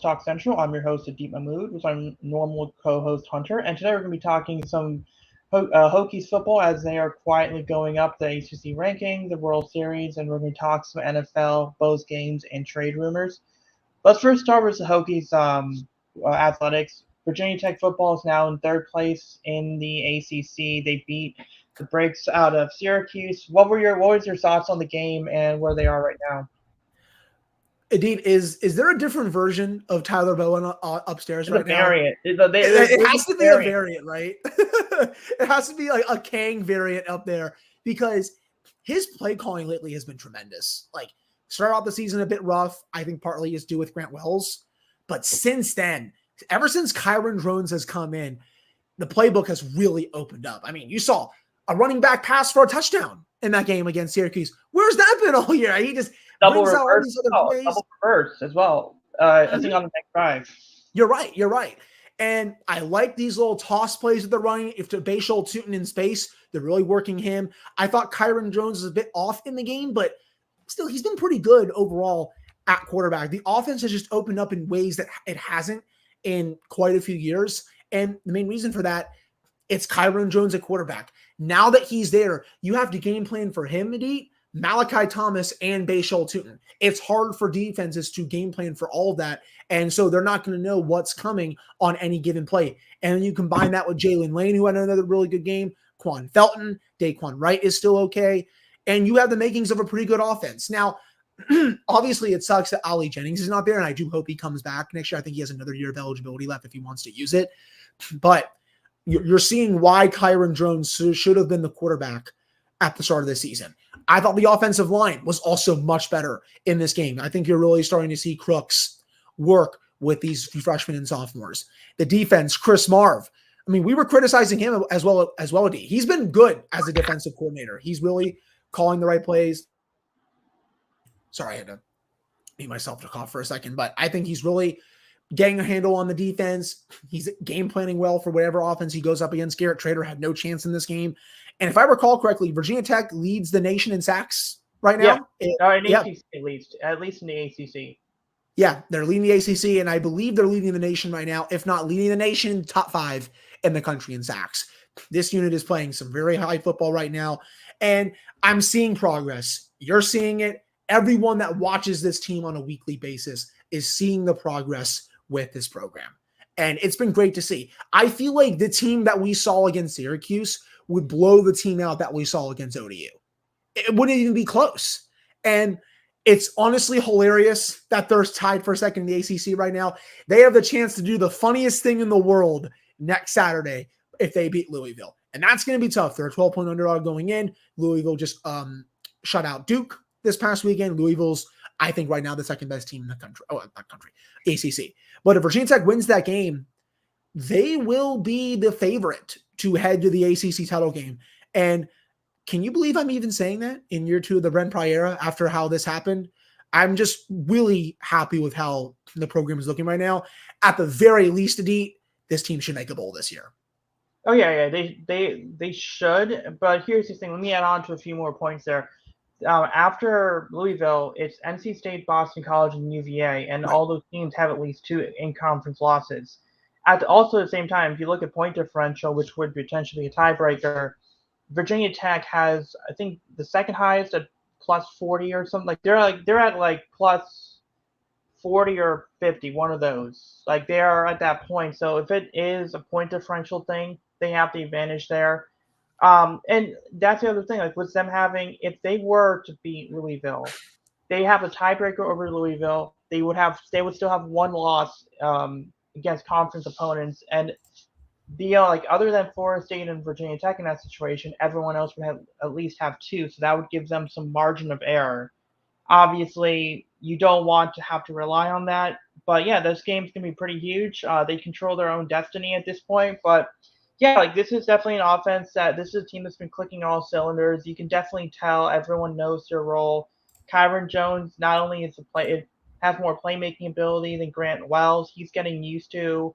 Talk Central. I'm your host, Deep Mahmood, with my normal co-host Hunter, and today we're going to be talking some Hokies football as they are quietly going up the ACC ranking, the World Series, and we're going to talk some NFL, both games, and trade rumors. Let's first start with the Hokies athletics. Virginia Tech football is now in third place in the ACC. They beat the Breaks out of Syracuse. What was your thoughts on the game and where they are right now? Indeed, is there a different version of Tyler Bowen upstairs It's a right now? variant. It There's a has to be a variant. variant, right? It has to be like a Kang variant up there because his play calling lately has been tremendous. Like, started out the season a bit rough. I think partly is due with Grant Wells. But since then, ever since Kyron Drones has come in, the playbook has really opened up. I mean, you saw a running back pass for a touchdown in that game against Syracuse. Where's that been all year? He just Double brings out all reverse these as other well. plays. Double reverse as well. I think Mhm. on the next drive. You're right. You're right. And I like these little toss plays that they're running. If to Bashal Tootin in space, they're really working him. I thought Kyron Jones was a bit off in the game, but still, he's been pretty good overall at quarterback. The offense has just opened up in ways that it hasn't in quite a few years. And the main reason for that, it's Kyron Jones at quarterback. Now that he's there, you have to game plan for him, Adit, Malachi Thomas, and Bashal Tootin. It's hard for defenses to game plan for all of that. And so they're not going to know what's coming on any given play. And then you combine that with Jalen Lane, who had another really good game, Quan Felton, Daquan Wright is still okay. And you have the makings of a pretty good offense. Now, obviously, it sucks that Ali Jennings is not there, and I do hope he comes back next year. I think he has another year of eligibility left if he wants to use it. But you're seeing why Kyron Jones should have been the quarterback at the start of the season. I thought the offensive line was also much better in this game. I think you're really starting to see Crooks work with these freshmen and sophomores. The defense, Chris Marv. I mean, we were criticizing him as well. He's been good as a defensive coordinator. He's really calling the right plays. Sorry, I had to mute myself to cough for a second, but I think he's really getting a handle on the defense. He's game planning well for whatever offense he goes up against. Garrett Trader had no chance in this game. And if I recall correctly, Virginia Tech leads the nation in sacks right Yeah. now. In Yeah. ACC at least in the ACC. Yeah, they're leading the ACC, and I believe they're leading the nation right now, if not leading the nation, top 5 in the country in sacks. This unit is playing some very high football right now, and I'm seeing progress. You're seeing it. Everyone that watches this team on a weekly basis is seeing the progress with this program. And it's been great to see. I feel like the team that we saw against Syracuse would blow the team out that we saw against ODU. It wouldn't even be close. And it's honestly hilarious that they're tied for second in the ACC right now. They have the chance to do the funniest thing in the world next Saturday if they beat Louisville. And that's going to be tough. They're a 12-point underdog going in. Louisville just shut out Duke this past weekend. Louisville's, I think, right now the second best team in the country. Oh, not country, ACC. But if Virginia Tech wins that game, they will be the favorite to head to the ACC title game. And can you believe I'm even saying that in year 2 of the Ren Pry era after how this happened? I'm just really happy with how the program is looking right now. At the very least, Adit, this team should make a bowl this year. Oh yeah. They should. But here's the thing. Let me add on to a few more points there. After Louisville, it's NC State, Boston College, and UVA, and Right. all those teams have at least 2 in-conference losses. Also, at the same time, if you look at point differential, which would potentially be a tiebreaker, Virginia Tech has, I think, the second highest at plus 40 or something. They're at plus 40 or 50, one of those. Like they are at that point. So if it is a point differential thing, they have the advantage there. And that's the other thing. Like with them having, if they were to beat Louisville, they have a tiebreaker over Louisville. They would still have one loss against conference opponents, and like other than Florida State and Virginia Tech in that situation, everyone else would at least have 2, so that would give them some margin of error. Obviously, you don't want to have to rely on that, but yeah, this game's gonna be pretty huge. They control their own destiny at this point, but yeah, like this is definitely an offense that this is a team that's been clicking all cylinders. You can definitely tell everyone knows their role. Kyron Jones not only is it has more playmaking ability than Grant Wells. He's getting used to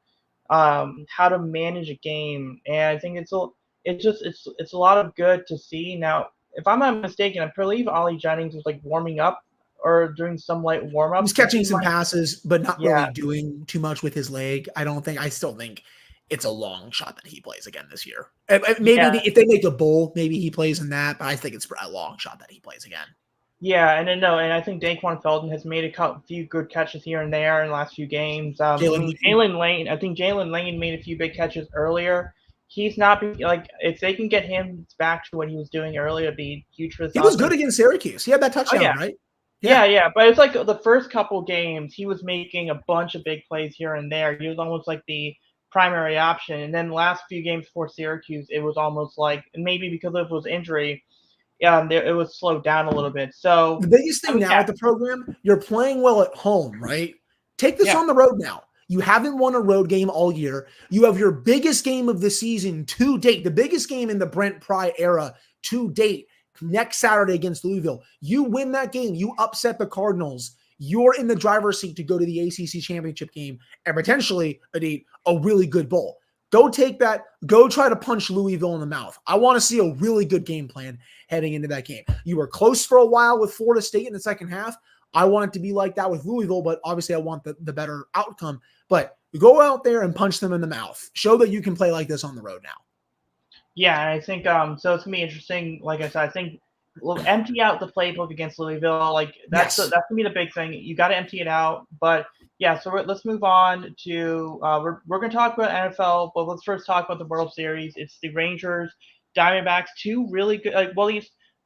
how to manage a game, and I think it's a lot of good to see. Now, if I'm not mistaken, I believe Ollie Jennings was like warming up or doing some light warm He's ups. catching some passes, but not really Yeah, doing too much with his leg. I still think it's a long shot that he plays again this year. Maybe yeah, if they make a bowl, maybe he plays in that, but I think it's a long shot that he plays again. yeah, and then no, and I think Daquan Felton has made a few good catches here and there in the last few games. I mean, Jalen Lane. I think Jalen Lane made a few big catches earlier. He's not like if they can get him back to what he was doing earlier, it'd be huge for this He was offense. good against Syracuse. He had that Oh touchdown, yeah, right? yeah, but it's like the first couple games he was making a bunch of big plays here and there. He was almost like the primary option, and then the last few games for Syracuse, it was almost like maybe because of his injury, it was slowed down a little bit. So The biggest I thing mean, now yeah, with the program, you're playing well at home, right? Take this yeah. on the road now. You haven't won a road game all year. You have your biggest game of the season to date, the biggest game in the Brent Pry era to date, next Saturday against Louisville. You win that game, you upset the Cardinals. You're in the driver's seat to go to the ACC championship game and potentially a really good bowl. Go take that. Go try to punch Louisville in the mouth. I want to see a really good game plan heading into that game. You were close for a while with Florida State in the second half. I want it to be like that with Louisville, but obviously I want the better outcome. But go out there and punch them in the mouth. Show that you can play like this on the road now. Yeah, and I think so. It's gonna be interesting. Like I said, I think we'll empty out the playbook against Louisville. Like that's gonna be the big thing. You got to empty it out. But yeah, so let's move on to we're gonna talk about NFL, but let's first talk about the World Series. It's the Rangers, Diamondbacks, two really good. Well,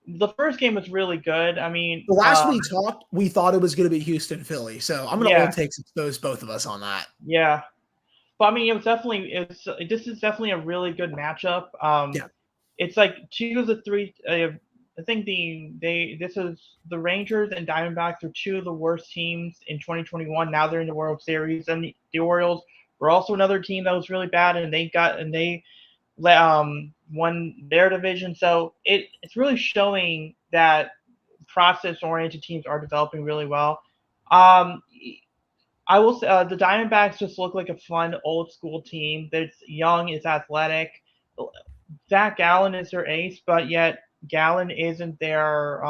the first game was really good. I mean, the last we talked, we thought it was going to be Houston, Philly. So I'm going to yeah, old takes expose both of us on that. yeah. But I mean, this is definitely a really good matchup. Yeah. It's like two of the three. I think this is the Rangers and Diamondbacks are two of the worst teams in 2021. Now they're in the World Series, and the Orioles were also another team that was really bad, and they won their division. So it's really showing that process-oriented teams are developing really well. Um, I will say the Diamondbacks just look like a fun old school team. That's young, is athletic. Zach Gallen is their ace, but yet Gallen isn't their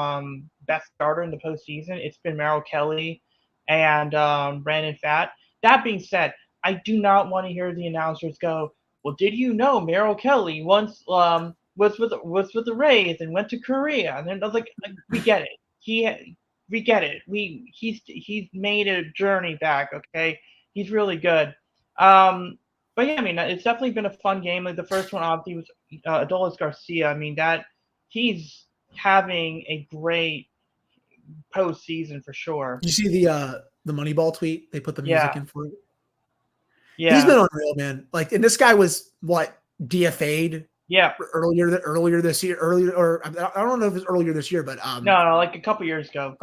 best starter in the postseason. It's been Merrill Kelly and Brandon Pfaadt. That being said, I do not want to hear the announcers go, "Well, did you know Merrill Kelly once was with the Rays and went to Korea?" And then I was like, "We get it. We get it. He's made a journey back. Okay, he's really good." But yeah, I mean, it's definitely been a fun game. Like the first one, obviously, was Adolis Garcia. I mean, that he's having a great postseason for sure. You see the Moneyball tweet? They put the music in for it. Yeah. He's been unreal, man. Like, and this guy was what DFA'd. Yeah. Earlier this year, or I don't know if it was earlier this year, but no, like a couple years ago.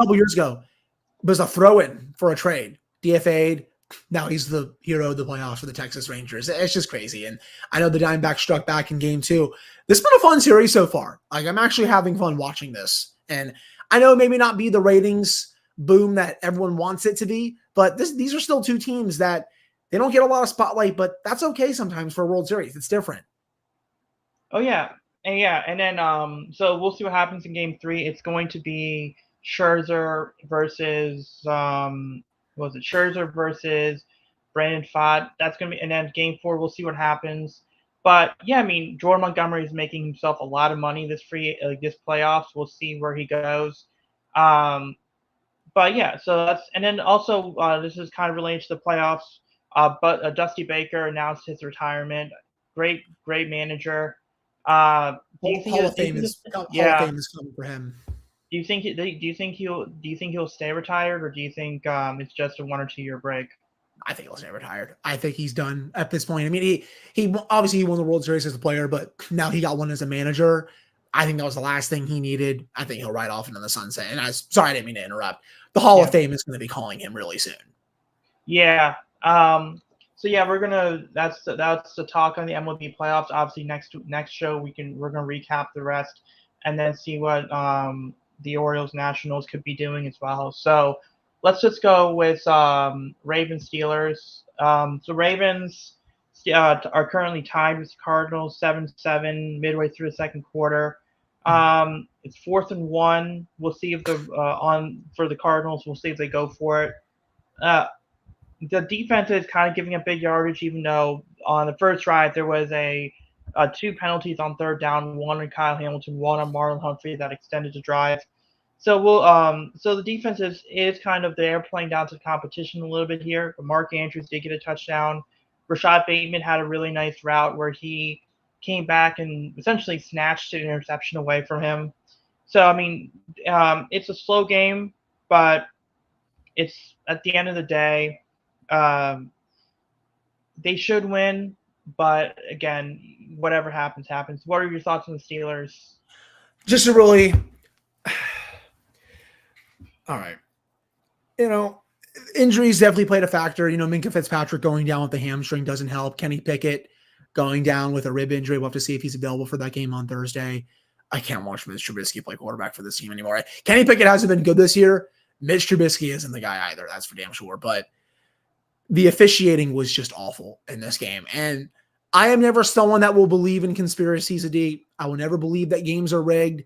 Was a throw-in for a trade. DFA'd. Now he's the hero of the playoffs for the Texas Rangers. It's just crazy. And I know the Diamondbacks struck back in game 2. This has been a fun series so far. Like, I'm actually having fun watching this. And I know maybe not be the ratings boom that everyone wants it to be, but these are still two teams that they don't get a lot of spotlight, but that's okay sometimes for a World Series. It's different. Oh yeah. And then so we'll see what happens in game 3. It's going to be Scherzer versus Scherzer versus Brandon Pfaadt. That's gonna be, and then game 4 we'll see what happens. But yeah, I mean Jordan Montgomery is making himself a lot of money this playoffs. We'll see where he goes. But yeah, so that's, and then also this is kind of related to the playoffs. But Dusty Baker announced his retirement. Great manager. Do you think Hall of Fame is coming for him. Do you think he'll stay retired, or do you think it's just a 1 or 2 year break? I think he'll stay retired. I think he's done at this point. I mean, he obviously he won the World Series as a player, but now he got one as a manager. I think that was the last thing he needed. I think he'll ride off into the sunset. And sorry, I didn't mean to interrupt. The Hall of Fame is going to be calling him really soon. Yeah. So yeah, that's the talk on the MLB playoffs. Obviously, next show we're gonna recap the rest and then see what the Orioles Nationals could be doing as well. So let's just go with Ravens Steelers. So Ravens are currently tied with the Cardinals 7-7 midway through the second quarter. It's 4th and 1. We'll see if for the Cardinals. We'll see if they go for it. Uh, the defense is kind of giving up big yardage, even though on the first drive there was two penalties on third down, one on Kyle Hamilton, one on Marlon Humphrey that extended the drive. So the defense is kind of there, playing down to the competition a little bit here. But Mark Andrews did get a touchdown. Rashad Bateman had a really nice route where he came back and essentially snatched an interception away from him. So I mean, it's a slow game, but it's at the end of the day, um, they should win. But again, whatever happens, happens. What are your thoughts on the Steelers? Just a really, all right. Injuries definitely played a factor. Minkah Fitzpatrick going down with the hamstring doesn't help. Kenny Pickett going down with a rib injury. We'll have to see if he's available for that game on Thursday. I can't watch Mitch Trubisky play quarterback for this team anymore. Kenny Pickett hasn't been good this year. Mitch Trubisky isn't the guy either. That's for damn sure. But the officiating was just awful in this game. And I am never someone that will believe in conspiracies, Adi. I will never believe that games are rigged.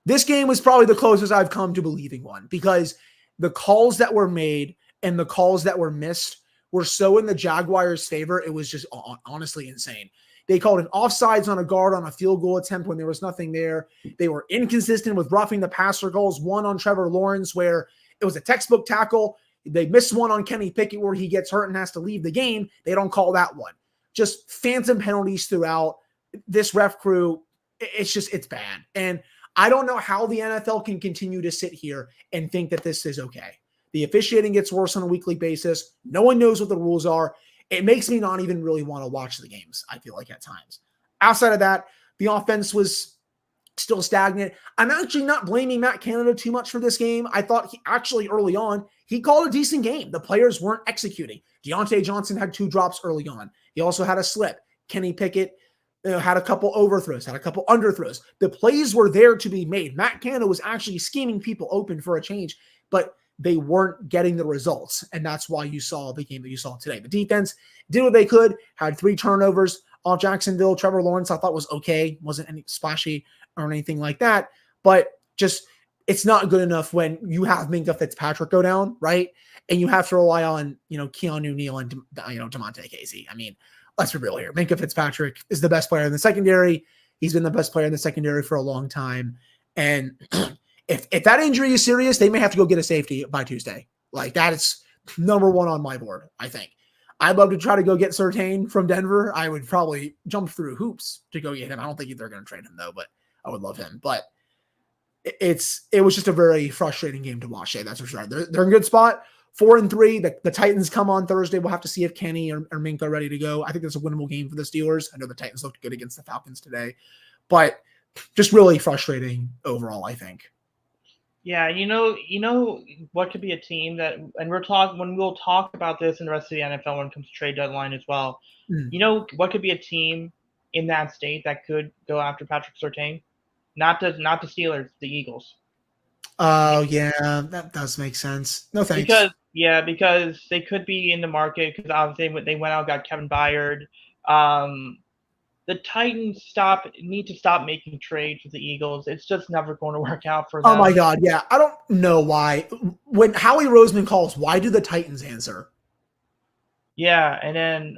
This game was probably the closest I've come to believing one, because the calls that were made and the calls that were missed were so in the Jaguars' favor. It was just honestly insane. They called an offsides on a guard on a field goal attempt when there was nothing there. They were inconsistent with roughing the passer calls. One on Trevor Lawrence where it was a textbook tackle. They missed one on Kenny Pickett where he gets hurt and has to leave the game. They don't call that one. Just phantom penalties throughout. This ref crew, it's bad. And I don't know how the NFL can continue to sit here and think that this is okay. The officiating gets worse on a weekly basis. No one knows what the rules are. It makes me not even really want to watch the games, I feel like, at times. Outside of that, the offense was still stagnant. I'm actually not blaming Matt Canada too much for this game. I thought he actually early on, he called a decent game. The players weren't executing. Deontay Johnson had 2 drops early on. He also had a slip. Kenny Pickett had a couple overthrows, had a couple underthrows. The plays were there to be made. Matt Canada was actually scheming people open for a change, but they weren't getting the results. And that's why you saw the game that you saw today. The defense did what they could, had 3 turnovers off Jacksonville. Trevor Lawrence, I thought, was okay. Wasn't any splashy or anything like that. But just, it's not good enough when you have Minkah Fitzpatrick go down, right? And you have to rely on, Keanu Neal and, DeMonte Casey. I mean, let's be real here. Minkah Fitzpatrick is the best player in the secondary. He's been the best player in the secondary for a long time. And if that injury is serious, they may have to go get a safety by Tuesday. Like, that is number 1 on my board, I think. I'd love to try to go get Surtain from Denver. I would probably jump through hoops to go get him. I don't think they're going to trade him, though, but I would love him. But it was just a very frustrating game to watch. That's for sure. They're in a good spot. 4-3. The Titans come on Thursday. We'll have to see if Kenny or Minkah are ready to go. I think that's a winnable game for the Steelers. I know the Titans looked good against the Falcons today, but just really frustrating overall, I think. Yeah, what could be a team that, and we'll talk about this in the rest of the NFL when it comes to trade deadline as well. What could be a team in that state that could go after Patrick Surtain? Not the Steelers, the Eagles. Oh yeah, that does make sense. No thanks. Because they could be in the market, because obviously they went out and got Kevin Byard. The Titans need to stop making trades with the Eagles. It's just never going to work out for them. Oh my God, yeah. I don't know why. When Howie Roseman calls, why do the Titans answer? Yeah, and then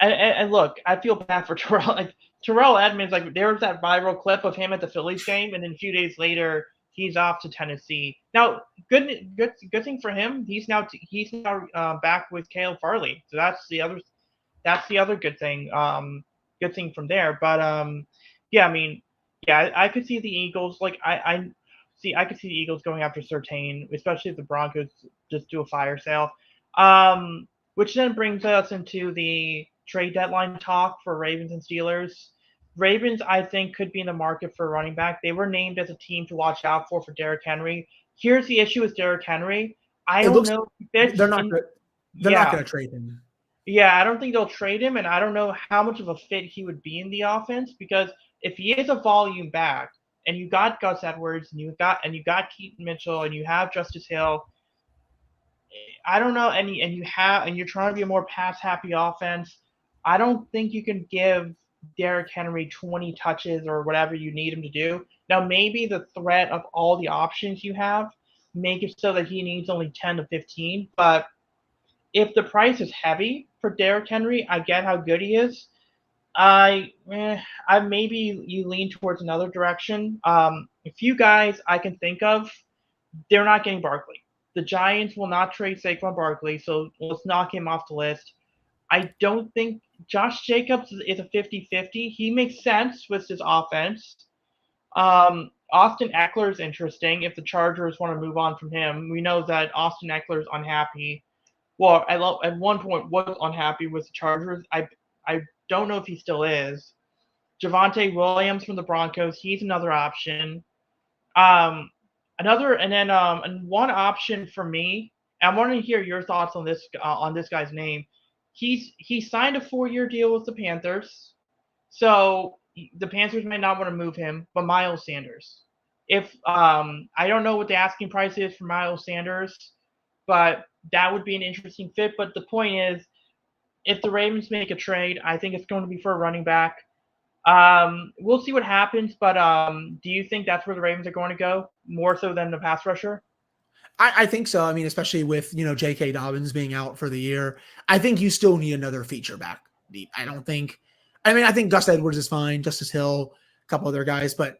and look, I feel bad for Terrell. Like, Terrell Edmonds, like, there was that viral clip of him at the Phillies game, and then a few days later he's off to Tennessee. Now, good thing for him. He's now back with Caleb Farley. So that's the other good thing. Good thing from there. But I could see the Eagles, like, I could see the Eagles going after Surtain, especially if the Broncos just do a fire sale. Which then brings us into the trade deadline talk for Ravens and Steelers. Ravens, I think, could be in the market for a running back. They were named as a team to watch out for Derrick Henry. Here's the issue with Derrick Henry. I don't know if they're not going to trade him. Yeah, I don't think they'll trade him, and I don't know how much of a fit he would be in the offense, because if he is a volume back, and you got Gus Edwards, and you got Keaton Mitchell, and you have Justice Hill, I don't know, and you're trying to be a more pass-happy offense, I don't think you can give Derrick Henry 20 touches or whatever you need him to do. Now, maybe the threat of all the options you have make it so that he needs only 10 to 15. But if the price is heavy for Derrick Henry, I get how good he is. I maybe you lean towards another direction. A few guys I can think of, they're not getting Barkley. The Giants will not trade Saquon Barkley, so let's knock him off the list. I don't think Josh Jacobs is a 50-50. He makes sense with his offense. Austin Eckler is interesting if the Chargers want to move on from him. We know that Austin Eckler is unhappy. Well, at one point was unhappy with the Chargers. I don't know if he still is. Javonte Williams from the Broncos, he's another option. Um, and one option for me. I want to hear your thoughts on this guy's name. He signed a 4-year deal with the Panthers, so the Panthers may not want to move him. But Miles Sanders, if I don't know what the asking price is for Miles Sanders, but that would be an interesting fit. But the point is, if the Ravens make a trade, I think it's going to be for a running back. We'll see what happens, but do you think that's where the Ravens are going to go more so than the pass rusher? I think so. I mean, especially with, J.K. Dobbins being out for the year, I think you still need another feature back deep. I think Gus Edwards is fine, Justice Hill, a couple other guys, but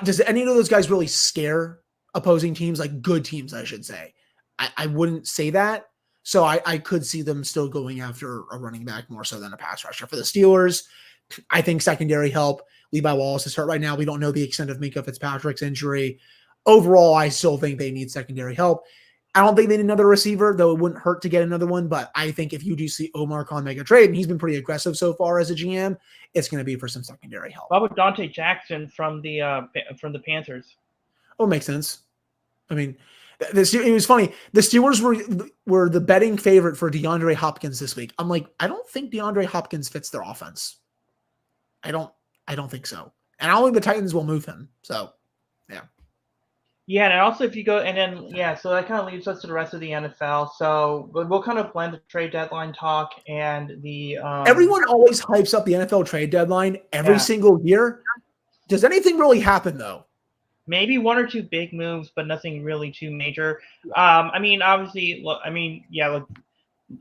does any of those guys really scare opposing teams, like good teams, I should say? I wouldn't say that. So I could see them still going after a running back more so than a pass rusher. For the Steelers, I think secondary help. Levi Wallace is hurt right now. We don't know the extent of Minkah Fitzpatrick's injury. Overall, I still think they need secondary help. I don't think they need another receiver, though it wouldn't hurt to get another one. But I think if you do see Omar Khan make a trade, and he's been pretty aggressive so far as a GM, it's going to be for some secondary help. What about Dante Jackson from the Panthers? Oh, makes sense. I mean, it was funny. The Steelers were the betting favorite for DeAndre Hopkins this week. I'm like, I don't think DeAndre Hopkins fits their offense. I don't think so. And I don't think the Titans will move him. So, yeah. Yeah, and also if you go so that kind of leads us to the rest of the NFL. So we'll kind of blend the trade deadline talk and the everyone always hypes up the NFL trade deadline every single year. Does anything really happen though? Maybe one or two big moves, but nothing really too major. Obviously, so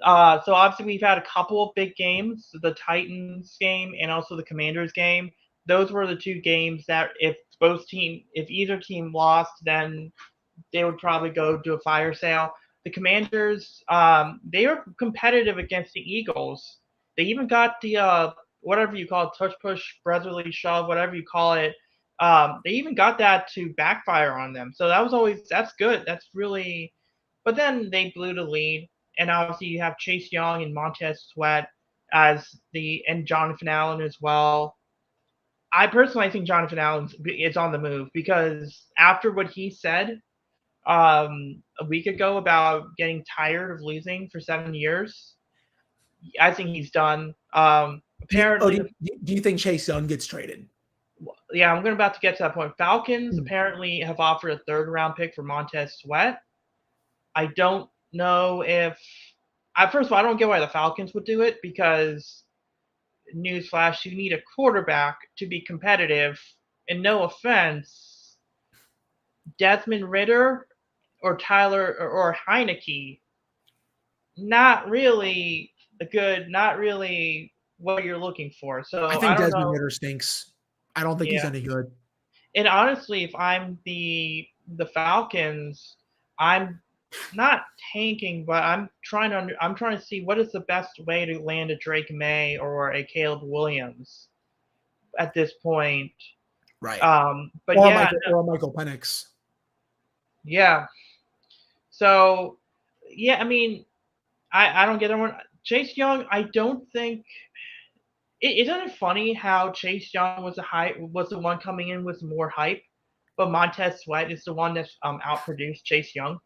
obviously we've had a couple of big games, the Titans game and also the Commanders game. Those were the two games that if either team lost, then they would probably go to a fire sale. The Commanders, they were competitive against the Eagles. They even got the whatever you call it, touch push, brotherly shove, whatever you call it. They even got that to backfire on them. So that's good. That's really, but then they blew the lead. And obviously you have Chase Young and Montez Sweat and Jonathan Allen as well. I personally think Jonathan Allen is on the move because after what he said a week ago about getting tired of losing for 7 years, I think he's done. Apparently, do you think Chase Young gets traded? Yeah, I'm about to get to that point. Falcons apparently have offered a 3rd-round pick for Montez Sweat. I don't know if first of all, I don't get why the Falcons would do it because newsflash, you need a quarterback to be competitive. And no offense, Desmond Ridder or Tyler or Heineke, not really what you're looking for. So I think Desmond Ridder stinks. I don't think he's any good. And honestly, if I'm the Falcons, I'm not tanking, but I'm trying to see what is the best way to land a Drake May or a Caleb Williams at this point. Right. But or Michael Penix. Yeah. So, yeah, I mean, I don't get everyone. Chase Young, I don't think. Isn't it funny how Chase Young was the one coming in with more hype, but Montez Sweat is the one that's outproduced Chase Young.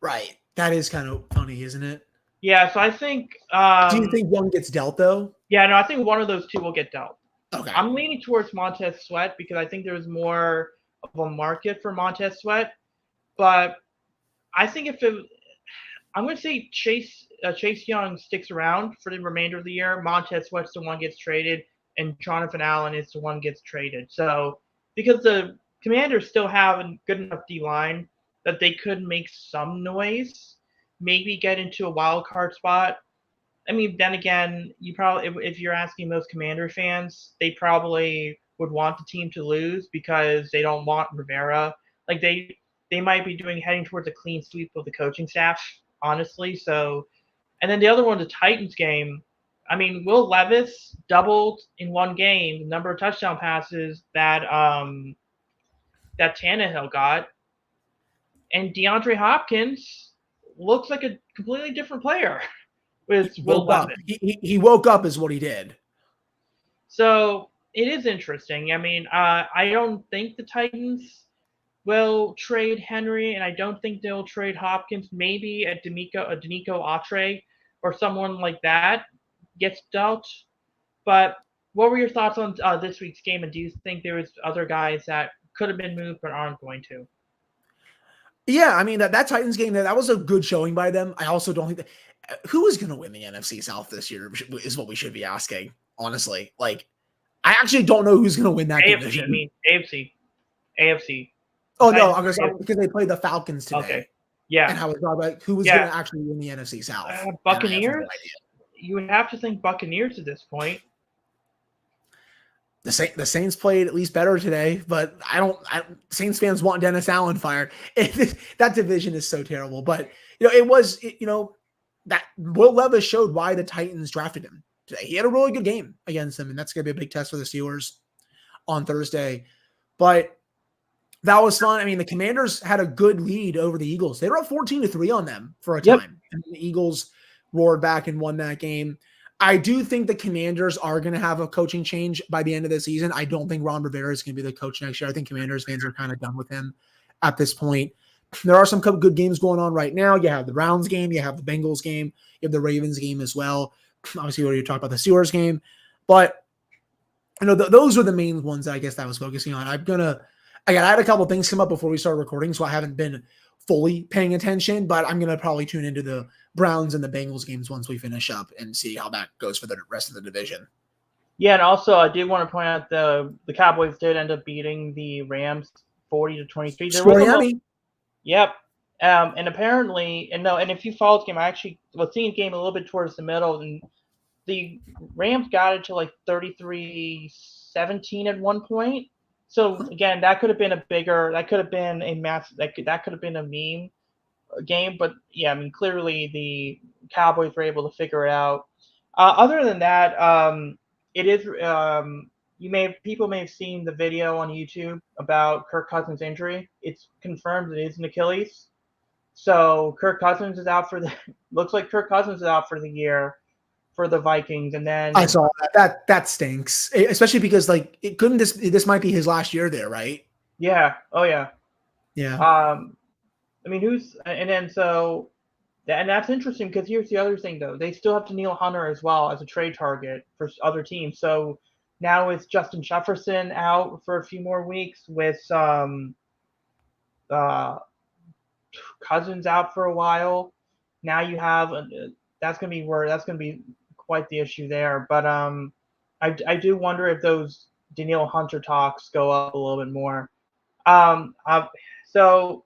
Right. That is kind of funny, isn't it? Yeah. So I think. Do you think Young gets dealt though? Yeah. No, I think one of those two will get dealt. Okay. I'm leaning towards Montez Sweat because I think there's more of a market for Montez Sweat, but I think I'm going to say Chase Young sticks around for the remainder of the year. Montez Sweat's the one gets traded, and Jonathan Allen is the one gets traded. So because the Commanders still have a good enough D line that they could make some noise, maybe get into a wild card spot. I mean, then again, you probably if you're asking most Commander fans, they probably would want the team to lose because they don't want Rivera. Like they might be heading towards a clean sweep of the coaching staff, honestly. So, and then the other one, the Titans game. I mean, Will Levis doubled in one game the number of touchdown passes that Tannehill got, and DeAndre Hopkins looks like a completely different player with Will Levis. He woke up is what he did. So it is interesting. I mean, I don't think the Titans will trade Henry, and I don't think they'll trade Hopkins. Maybe a Denico Autry or someone like that gets dealt. But what were your thoughts on this week's game, and do you think there was other guys that could have been moved but aren't going to? Yeah, I mean that Titans game that was a good showing by them. I also don't think who is going to win the NFC South this year is what we should be asking. Honestly, like I actually don't know who's going to win that division. I mean AFC. Oh no, because they played the Falcons today. Okay, yeah. And how was about who was going to actually win the NFC South? Buccaneers. No, you would have to think Buccaneers at this point. The Saints played at least better today, but Saints fans want Dennis Allen fired. That division is so terrible. But that Will Levis showed why the Titans drafted him today. He had a really good game against them, and that's going to be a big test for the Steelers on Thursday. But that was fun. I mean, the Commanders had a good lead over the Eagles. They were up 14-3 on them for a time, and the Eagles roared back and won that game. I do think the Commanders are going to have a coaching change by the end of the season. I don't think Ron Rivera is going to be the coach next year. I think Commanders fans are kind of done with him at this point. There are some good games going on right now. You have the Browns game. You have the Bengals game. You have the Ravens game as well. Obviously, we already talked about the Steelers game. But, those are the main ones that I guess that I was focusing on. I had a couple of things come up before we started recording, so I haven't been fully paying attention, but I'm going to probably tune into the Browns and the Bengals games once we finish up and see how that goes for the rest of the division. Yeah, and also I did want to point out the Cowboys did end up beating the Rams 40-23. Yep. And apparently, and if you followed the game, I actually was seeing the game a little bit towards the middle, and the Rams got it to like 33-17 at one point. So again, that could have been a meme game, but yeah, I mean, clearly the Cowboys were able to figure it out. Other than that, it is people may have seen the video on YouTube about Kirk Cousins' injury. It's confirmed it is an Achilles. So Kirk Cousins is out looks like Kirk Cousins is out for the year for the Vikings. And then I saw that stinks, especially because this might be his last year there, right? Yeah. Oh yeah. Yeah. I mean, and that's interesting because here's the other thing though. They still have Danielle Hunter as well as a trade target for other teams. So now with Justin Jefferson out for a few more weeks, with Cousins out for a while, now you have that's going to be quite the issue there. But I do wonder if those Danielle Hunter talks go up a little bit more. So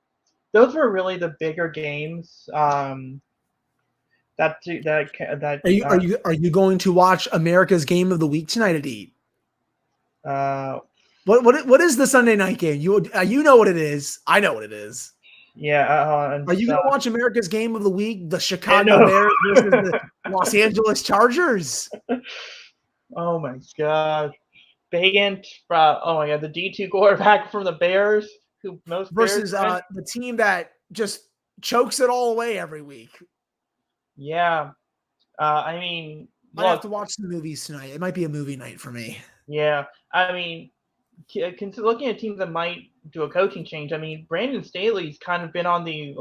those were really the bigger games. Are you going to watch America's Game of the Week tonight at 8? What is the Sunday night game? You know what it is. I know what it is. Yeah. Are you going to watch America's Game of the Week? The Chicago Bears versus the Los Angeles Chargers. Oh my God. Bagant, oh my God, the D2 quarterback from the Bears. Versus the team that just chokes it all away every week. Yeah. I mean, I have to watch the movies tonight. It might be a movie night for me. Yeah. I mean, looking at teams that might do a coaching change, I mean, Brandon Staley's kind of been on the,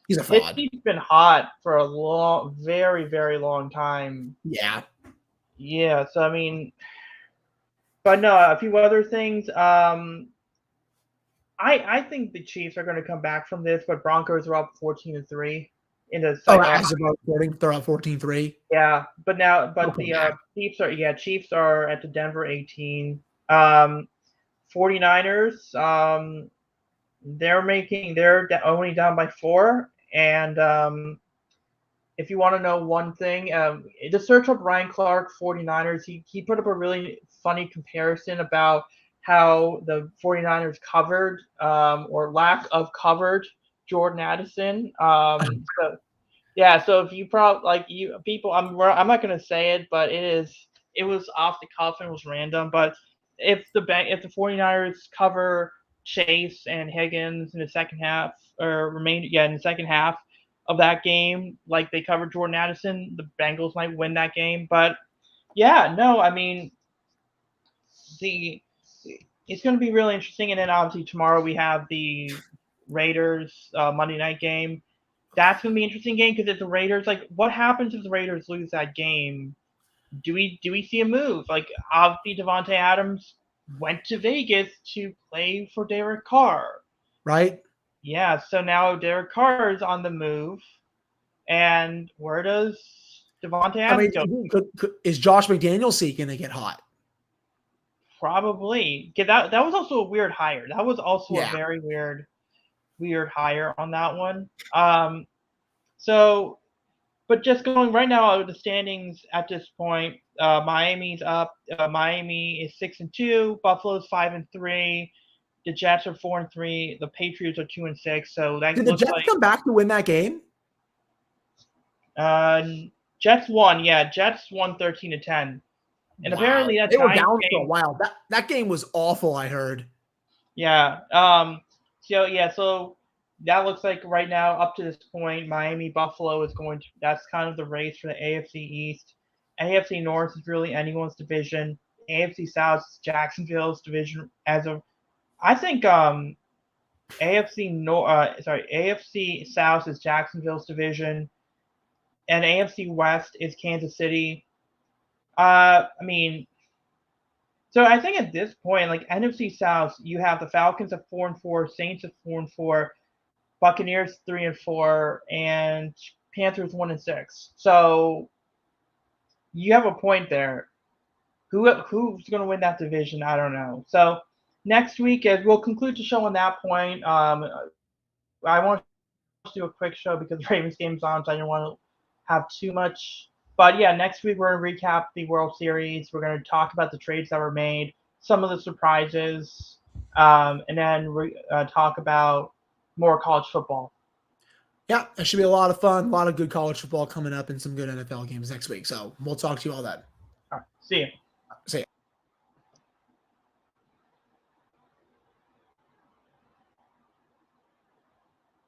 he's a fraud. He's been hot for a very, very long time. Yeah. Yeah. So, I mean, but no, a few other things. I think the Chiefs are going to come back from this, but Broncos are up 14-3 in the second. As of recording, they're up 14-3. Yeah, the Chiefs are at the Denver 18. 49ers, they're only down by 4. And if you want to know one thing, just search up Ryan Clark 49ers. He put up a really funny comparison about how the 49ers covered or lack of covered Jordan Addison. So yeah, so if you probably like you people, I'm not gonna say it, but it was off the cuff and it was random. But if the 49ers cover Chase and Higgins in the second half or remain in the second half of that game, like they covered Jordan Addison, the Bengals might win that game. But yeah, no, I mean the it's going to be really interesting. And then obviously tomorrow we have the Raiders Monday night game. That's going to be an interesting game because if the Raiders, like, what happens if the Raiders lose that game? Do we see a move? Like, obviously Devontae Adams went to Vegas to play for Derek Carr. Right? Yeah, so now Derek Carr is on the move, and where does Devontae I Adams go? mean, is Josh McDaniels going to get hot? Probably. That was also a weird hire. That was also a very weird hire on that one. So, but just going right now, the standings at this point, Miami's up. Miami is 6-2. Buffalo's 5-3. The Jets are 4-3. The Patriots are 2-6. So that Did the looks Jets like come back to win that game? Jets won. Yeah, Jets won 13-10. And apparently that they were Giants down game, for a while. That game was awful, I heard. Yeah. So that looks like right now, up to this point, Miami Buffalo is going to. That's kind of the race for the AFC East. AFC North is really anyone's division. AFC South is Jacksonville's division. I think AFC South is Jacksonville's division, and AFC West is Kansas City. I mean, so I think at this point, like NFC South, you have the Falcons at 4-4, Saints at 4-4, Buccaneers 3-4, and Panthers 1-6. So you have a point there. Who's going to win that division? I don't know. So next week, as we'll conclude the show on that point. I want to do a quick show because Ravens game's on, so I don't want to have too much. But yeah, next week we're going to recap the World Series. We're going to talk about the trades that were made, some of the surprises, and then talk about more college football. Yeah, it should be a lot of fun. A lot of good college football coming up and some good NFL games next week. So we'll talk to you all then. All right, see you.